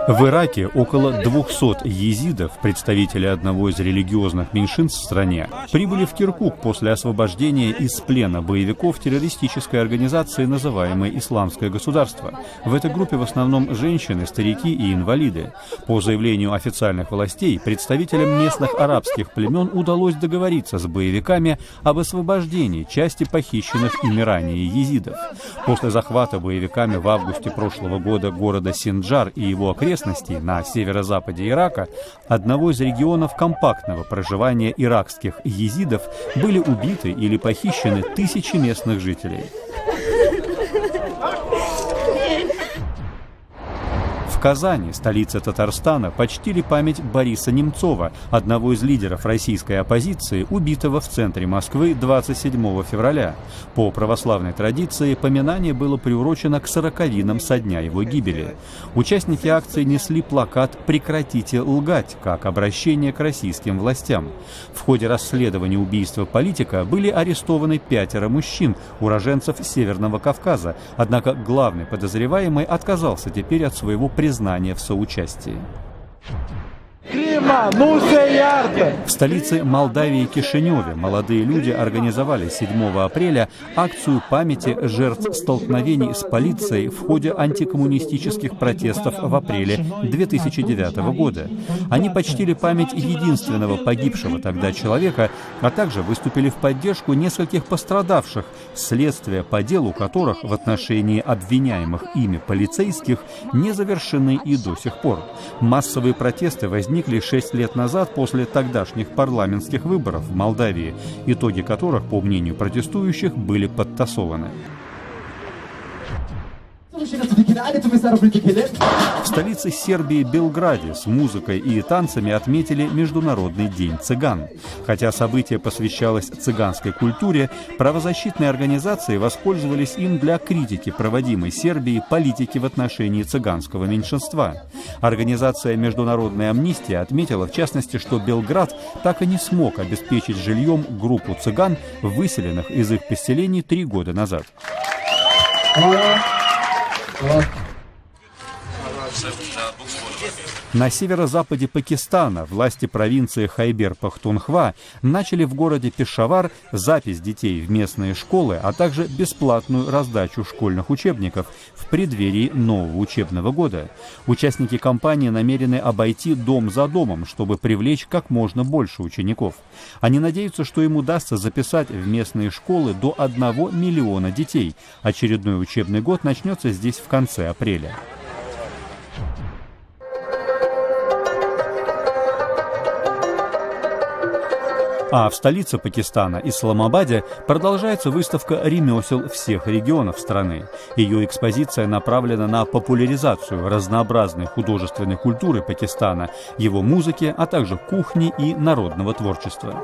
В Ираке около 200 езидов, представителей одного из религиозных меньшинств в стране, прибыли в Киркук после освобождения из плена боевиков террористической организации, называемой «Исламское государство». В этой группе в основном женщины, старики и инвалиды. По заявлению официальных властей, представителям местных арабских племен удалось договориться с боевиками об освобождении части похищенных ими ранее езидов. После захвата боевиками в августе прошлого года города Синджар и его окрестностей на северо-западе Ирака, одного из регионов компактного проживания иракских езидов, были убиты или похищены тысячи местных жителей. В Казани, столице Татарстана, почтили память Бориса Немцова, одного из лидеров российской оппозиции, убитого в центре Москвы 27 февраля. По православной традиции, поминание было приурочено к 40-инам со дня его гибели. Участники акции несли плакат «Прекратите лгать», как обращение к российским властям. В ходе расследования убийства политика были арестованы 5 мужчин, уроженцев Северного Кавказа, однако главный подозреваемый отказался теперь от своего признания в соучастии. В столице Молдавии Кишиневе молодые люди организовали 7 апреля акцию памяти жертв столкновений с полицией в ходе антикоммунистических протестов в апреле 2009 года. Они почтили память единственного погибшего тогда человека, а также выступили в поддержку нескольких пострадавших, следствия по делу которых в отношении обвиняемых ими полицейских не завершены и до сих пор. Массовые протесты возникли 6 лет назад после тогдашних парламентских выборов в Молдавии, итоги которых, по мнению протестующих, были подтасованы. В столице Сербии Белграде с музыкой и танцами отметили Международный день цыган. Хотя событие посвящалось цыганской культуре, правозащитные организации воспользовались им для критики проводимой Сербией политики в отношении цыганского меньшинства. Организация «Международная амнистия» отметила, в частности, что Белград так и не смог обеспечить жильем группу цыган, выселенных из их поселений 3 года назад. На северо-западе Пакистана власти провинции Хайбер-Пахтунхва начали в городе Пешавар запись детей в местные школы, а также бесплатную раздачу школьных учебников в преддверии нового учебного года. Участники кампании намерены обойти дом за домом, чтобы привлечь как можно больше учеников. Они надеются, что им удастся записать в местные школы до 1 миллиона детей. Очередной учебный год начнется здесь в конце апреля. А в столице Пакистана, Исламабаде, продолжается выставка ремесел всех регионов страны. Ее экспозиция направлена на популяризацию разнообразной художественной культуры Пакистана, его музыки, а также кухни и народного творчества.